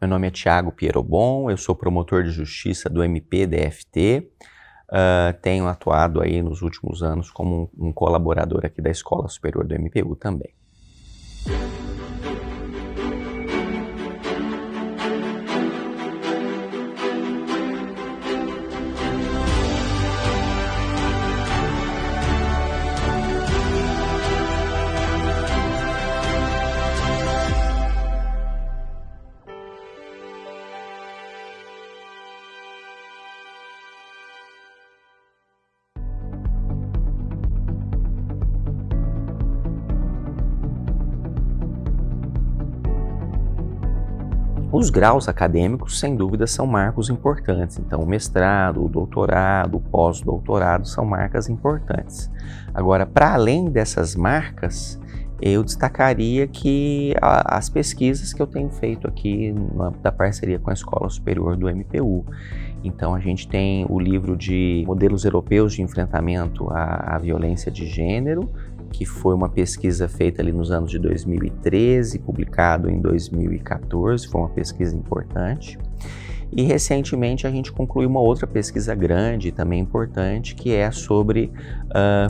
Meu nome é Thiago Pierobon, eu sou promotor de justiça do MP-DFT, tenho atuado aí nos últimos anos como um colaborador aqui da Escola Superior do MPU também. Os graus acadêmicos, sem dúvida, são marcos importantes. Então, o mestrado, o doutorado, o pós-doutorado são marcas importantes. Agora, para além dessas marcas, eu destacaria que as pesquisas que eu tenho feito aqui da parceria com a Escola Superior do MPU. Então, a gente tem o livro de Modelos Europeus de Enfrentamento à Violência de Gênero, que foi uma pesquisa feita ali nos anos de 2013, publicado em 2014, foi uma pesquisa importante. E recentemente a gente concluiu uma outra pesquisa grande, também importante, que é sobre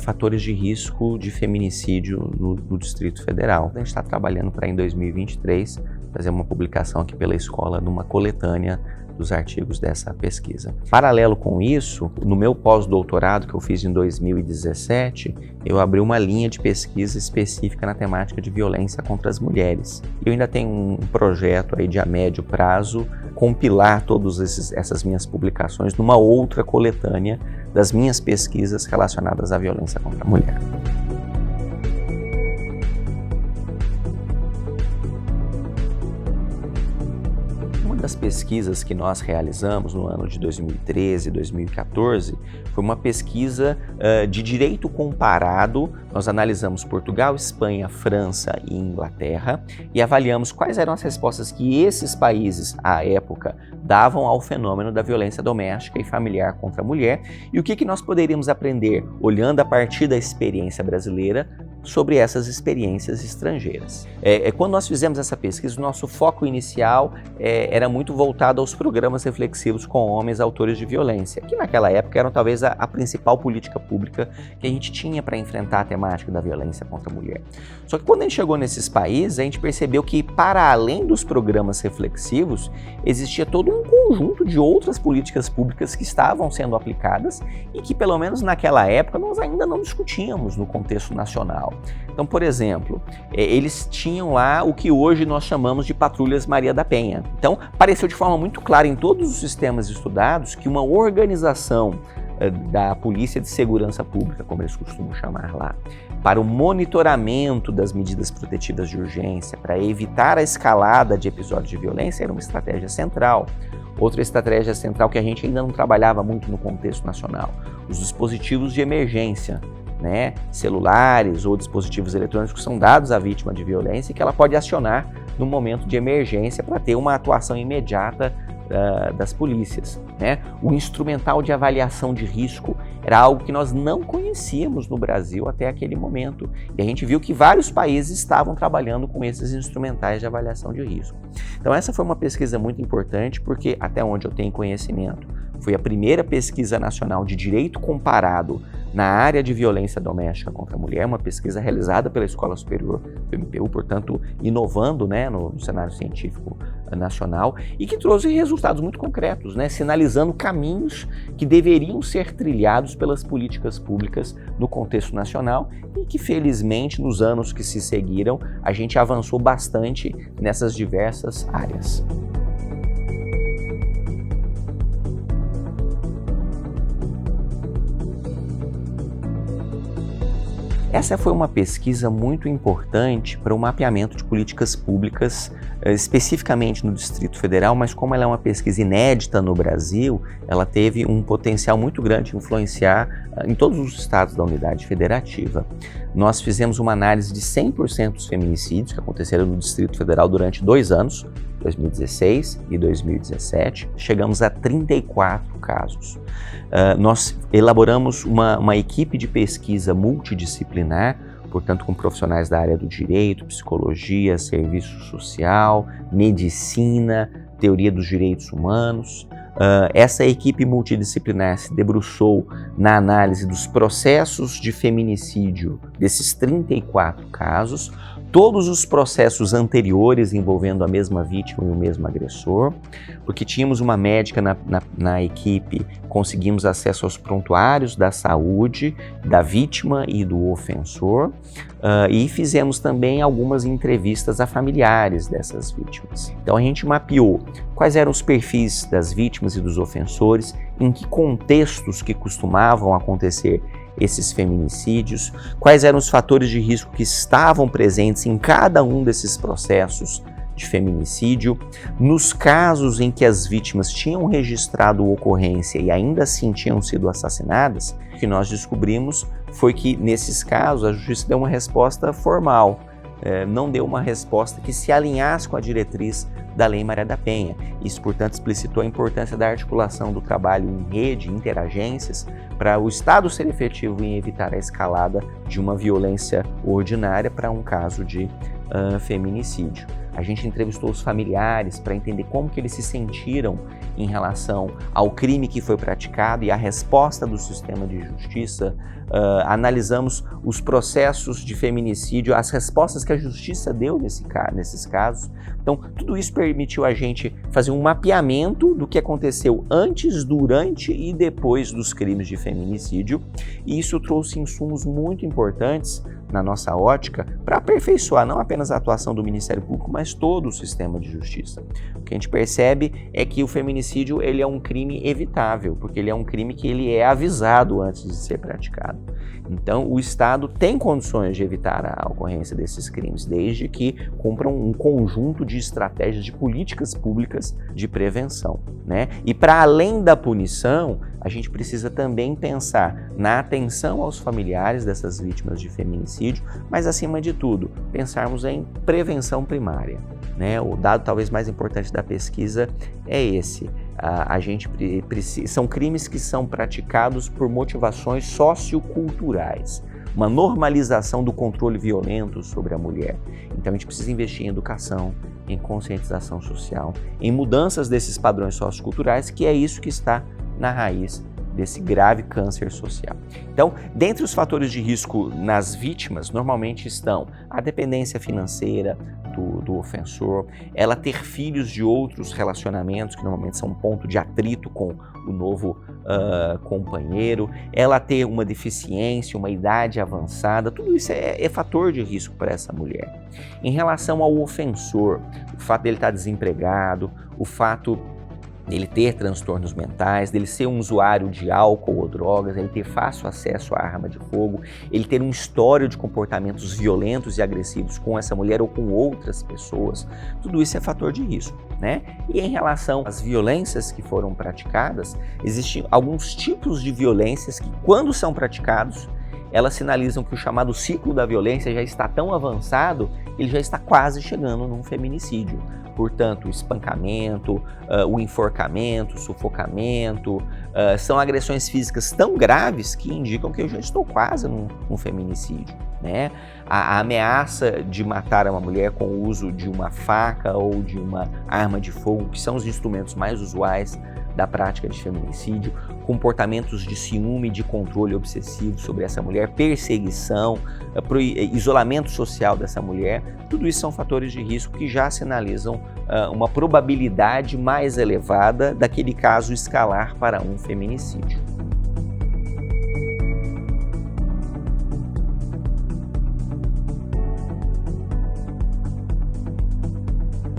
fatores de risco de feminicídio no Distrito Federal. A gente está trabalhando para em 2023 fazer uma publicação aqui pela escola numa coletânea dos artigos dessa pesquisa. Paralelo com isso, no meu pós-doutorado que eu fiz em 2017, eu abri uma linha de pesquisa específica na temática de violência contra as mulheres. Eu ainda tenho um projeto aí de a médio prazo compilar todas essas minhas publicações numa outra coletânea das minhas pesquisas relacionadas à violência contra a mulher. Das pesquisas que nós realizamos no ano de 2013 e 2014 foi uma pesquisa de direito comparado. Nós analisamos Portugal, Espanha, França e Inglaterra e avaliamos quais eram as respostas que esses países, à época, davam ao fenômeno da violência doméstica e familiar contra a mulher e o que nós poderíamos aprender, olhando a partir da experiência brasileira, sobre essas experiências estrangeiras. Quando nós fizemos essa pesquisa, o nosso foco inicial era muito voltado aos programas reflexivos com homens autores de violência, que naquela época eram talvez a principal política pública que a gente tinha para enfrentar a temática da violência contra a mulher. Só que quando a gente chegou nesses países, a gente percebeu que, para além dos programas reflexivos, existia todo um conjunto de outras políticas públicas que estavam sendo aplicadas e que, pelo menos naquela época, nós ainda não discutíamos no contexto nacional. Então, por exemplo, eles tinham lá o que hoje nós chamamos de patrulhas Maria da Penha. Então, pareceu de forma muito clara em todos os sistemas estudados que uma organização da Polícia de Segurança Pública, como eles costumam chamar lá, para o monitoramento das medidas protetivas de urgência, para evitar a escalada de episódios de violência, era uma estratégia central. Outra estratégia central que a gente ainda não trabalhava muito no contexto nacional, os dispositivos de emergência, celulares ou dispositivos eletrônicos que são dados à vítima de violência e que ela pode acionar no momento de emergência para ter uma atuação imediata das polícias. O instrumental de avaliação de risco era algo que nós não conhecíamos no Brasil até aquele momento. E a gente viu que vários países estavam trabalhando com esses instrumentais de avaliação de risco. Então essa foi uma pesquisa muito importante porque, até onde eu tenho conhecimento, foi a primeira pesquisa nacional de direito comparado na área de violência doméstica contra a mulher, uma pesquisa realizada pela Escola Superior do MPU, portanto, inovando no cenário científico nacional e que trouxe resultados muito concretos, sinalizando caminhos que deveriam ser trilhados pelas políticas públicas no contexto nacional e que, felizmente, nos anos que se seguiram, a gente avançou bastante nessas diversas áreas. Essa foi uma pesquisa muito importante para o mapeamento de políticas públicas, especificamente no Distrito Federal, mas como ela é uma pesquisa inédita no Brasil, ela teve um potencial muito grande de influenciar em todos os estados da unidade federativa. Nós fizemos uma análise de 100% dos feminicídios que aconteceram no Distrito Federal durante 2 anos, 2016 e 2017, chegamos a 34 casos. Nós elaboramos uma equipe de pesquisa multidisciplinar, portanto com profissionais da área do direito, psicologia, serviço social, medicina, teoria dos direitos humanos. Essa equipe multidisciplinar se debruçou na análise dos processos de feminicídio desses 34 casos, todos os processos anteriores envolvendo a mesma vítima e o mesmo agressor, porque tínhamos uma médica na equipe, conseguimos acesso aos prontuários da saúde da vítima e do ofensor, e fizemos também algumas entrevistas a familiares dessas vítimas. Então a gente mapeou quais eram os perfis das vítimas e dos ofensores, em que contextos que costumavam acontecer esses feminicídios, quais eram os fatores de risco que estavam presentes em cada um desses processos de feminicídio. Nos casos em que as vítimas tinham registrado ocorrência e ainda assim tinham sido assassinadas, o que nós descobrimos foi que, nesses casos, a justiça deu uma resposta formal, não deu uma resposta que se alinhasse com a diretriz da Lei Maria da Penha. Isso, portanto, explicitou a importância da articulação do trabalho em rede, interagências, para o Estado ser efetivo em evitar a escalada de uma violência ordinária para um caso de feminicídio. A gente entrevistou os familiares para entender como que eles se sentiram em relação ao crime que foi praticado e a resposta do sistema de justiça. Analisamos os processos de feminicídio, as respostas que a justiça deu nesses casos. Então, tudo isso permitiu a gente fazer um mapeamento do que aconteceu antes, durante e depois dos crimes de feminicídio, e isso trouxe insumos muito importantes na nossa ótica para aperfeiçoar não apenas a atuação do Ministério Público, mas todo o sistema de justiça. O que a gente percebe é que o feminicídio ele é um crime evitável, porque ele é um crime que ele é avisado antes de ser praticado. Então, o Estado tem condições de evitar a ocorrência desses crimes, desde que cumpram um conjunto de estratégias, de políticas públicas de prevenção, né? E para além da punição, a gente precisa também pensar na atenção aos familiares dessas vítimas de feminicídio, mas acima de tudo, pensarmos em prevenção primária, né? O dado talvez mais importante da pesquisa é esse. A gente precisa, são crimes que são praticados por motivações socioculturais, uma normalização do controle violento sobre a mulher. Então a gente precisa investir em educação, em conscientização social, em mudanças desses padrões socioculturais, que é isso que está na raiz desse grave câncer social. Então, dentre os fatores de risco nas vítimas, normalmente estão a dependência financeira do ofensor, ela ter filhos de outros relacionamentos, que normalmente são um ponto de atrito com o novo companheiro, ela ter uma deficiência, uma idade avançada, tudo isso é fator de risco para essa mulher. Em relação ao ofensor, o fato dele estar desempregado, o fato dele ter transtornos mentais, dele ser um usuário de álcool ou drogas, ele ter fácil acesso à arma de fogo, ele ter um histórico de comportamentos violentos e agressivos com essa mulher ou com outras pessoas, tudo isso é fator de risco, né? E em relação às violências que foram praticadas, existem alguns tipos de violências que, quando são praticados, elas sinalizam que o chamado ciclo da violência já está tão avançado, ele já está quase chegando num feminicídio. Portanto, o espancamento, o enforcamento, o sufocamento, são agressões físicas tão graves que indicam que eu já estou quase num feminicídio, né? A ameaça de matar uma mulher com o uso de uma faca ou de uma arma de fogo, que são os instrumentos mais usuais da prática de feminicídio, comportamentos de ciúme e de controle obsessivo sobre essa mulher, perseguição, isolamento social dessa mulher, tudo isso são fatores de risco que já sinalizam uma probabilidade mais elevada daquele caso escalar para um feminicídio.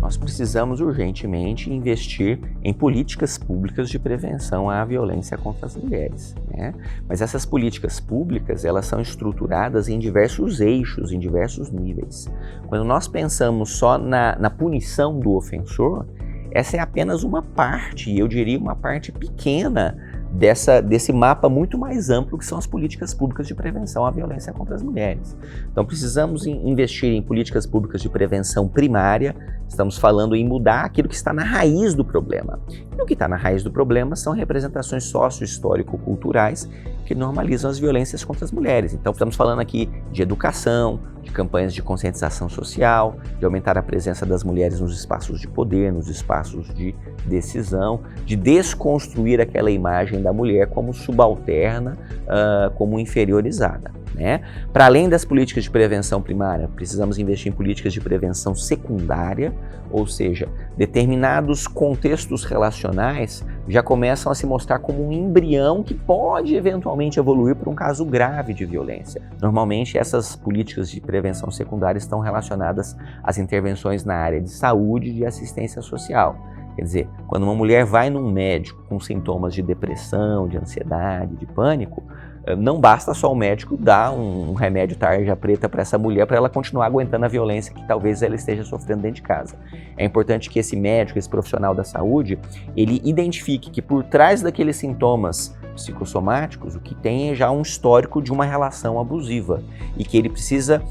Nós precisamos urgentemente investir em políticas públicas de prevenção à violência contra as mulheres, né? Mas essas políticas públicas, elas são estruturadas em diversos eixos, em diversos níveis. Quando nós pensamos só na punição do ofensor, essa é apenas uma parte, eu diria uma parte pequena desse mapa muito mais amplo que são as políticas públicas de prevenção à violência contra as mulheres. Então precisamos investir em políticas públicas de prevenção primária, estamos falando em mudar aquilo que está na raiz do problema. E o que está na raiz do problema são representações sócio-histórico-culturais que normalizam as violências contra as mulheres. Então estamos falando aqui de educação, de campanhas de conscientização social, de aumentar a presença das mulheres nos espaços de poder, nos espaços de decisão, de desconstruir aquela imagem da mulher como subalterna, como inferiorizada. Né? Para além das políticas de prevenção primária, precisamos investir em políticas de prevenção secundária, ou seja, determinados contextos relacionais já começam a se mostrar como um embrião que pode eventualmente evoluir para um caso grave de violência. Normalmente essas políticas de prevenção secundária estão relacionadas às intervenções na área de saúde e de assistência social. Quer dizer, quando uma mulher vai num médico com sintomas de depressão, de ansiedade, de pânico, não basta só o médico dar um remédio tarja preta para essa mulher para ela continuar aguentando a violência que talvez ela esteja sofrendo dentro de casa. É importante que esse médico, esse profissional da saúde, ele identifique que por trás daqueles sintomas psicossomáticos, o que tem é já um histórico de uma relação abusiva e que ele precisa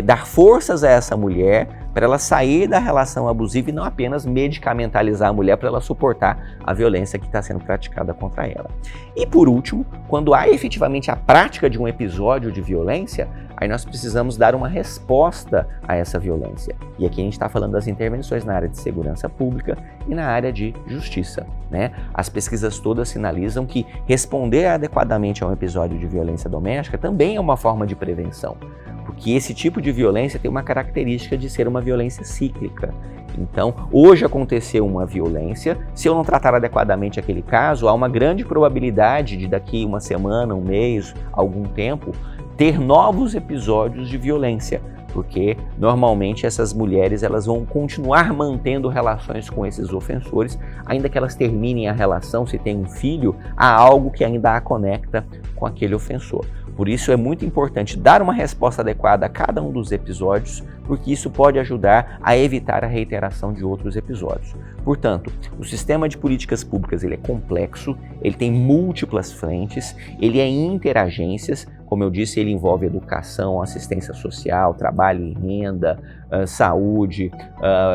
dar forças a essa mulher para ela sair da relação abusiva e não apenas medicamentalizar a mulher para ela suportar a violência que está sendo praticada contra ela. E por último, quando há efetivamente a prática de um episódio de violência, aí nós precisamos dar uma resposta a essa violência. E aqui a gente está falando das intervenções na área de segurança pública e na área de justiça, né? As pesquisas todas sinalizam que responder adequadamente a um episódio de violência doméstica também é uma forma de prevenção, porque esse tipo de violência tem uma característica de ser uma violência cíclica. Então, hoje aconteceu uma violência, se eu não tratar adequadamente aquele caso, há uma grande probabilidade de daqui uma semana, um mês, algum tempo, ter novos episódios de violência, porque normalmente essas mulheres elas vão continuar mantendo relações com esses ofensores, ainda que elas terminem a relação, se tem um filho, há algo que ainda a conecta com aquele ofensor. Por isso é muito importante dar uma resposta adequada a cada um dos episódios, porque isso pode ajudar a evitar a reiteração de outros episódios. Portanto, o sistema de políticas públicas ele é complexo, ele tem múltiplas frentes, ele é interagências, como eu disse, ele envolve educação, assistência social, trabalho e renda, saúde,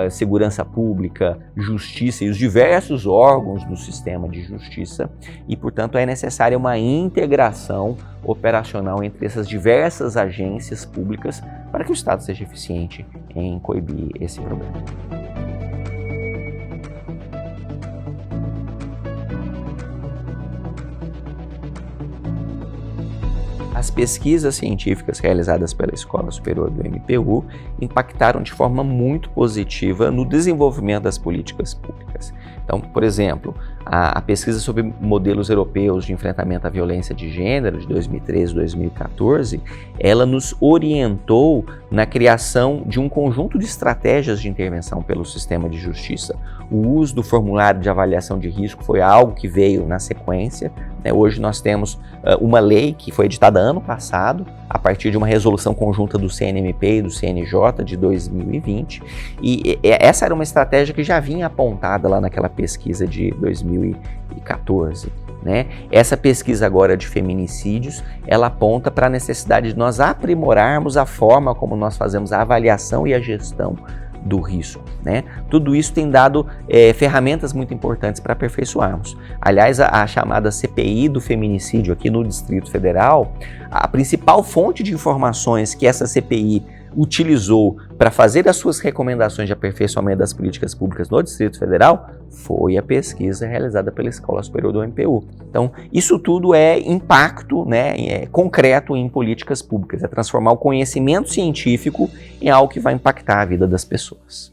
segurança pública, justiça e os diversos órgãos do sistema de justiça e, portanto, é necessária uma integração operacional entre essas diversas agências públicas para que o Estado seja eficiente em coibir esse problema. As pesquisas científicas realizadas pela Escola Superior do MPU impactaram de forma muito positiva no desenvolvimento das políticas públicas. Então, por exemplo, a pesquisa sobre modelos europeus de enfrentamento à violência de gênero de 2013 e 2014, ela nos orientou na criação de um conjunto de estratégias de intervenção pelo sistema de justiça. O uso do formulário de avaliação de risco foi algo que veio na sequência. Hoje nós temos uma lei que foi editada ano passado, a partir de uma resolução conjunta do CNMP e do CNJ de 2020, e essa era uma estratégia que já vinha apontada lá naquela pesquisa de 2014. Né? Essa pesquisa agora de feminicídios, ela aponta para a necessidade de nós aprimorarmos a forma como nós fazemos a avaliação e a gestão do risco, né? Tudo isso tem dado ferramentas muito importantes para aperfeiçoarmos. Aliás, a chamada CPI do feminicídio aqui no Distrito Federal, a principal fonte de informações que essa CPI utilizou para fazer as suas recomendações de aperfeiçoamento das políticas públicas no Distrito Federal foi a pesquisa realizada pela Escola Superior do MPU. Então, isso tudo é impacto, né, concreto em políticas públicas, é transformar o conhecimento científico em algo que vai impactar a vida das pessoas.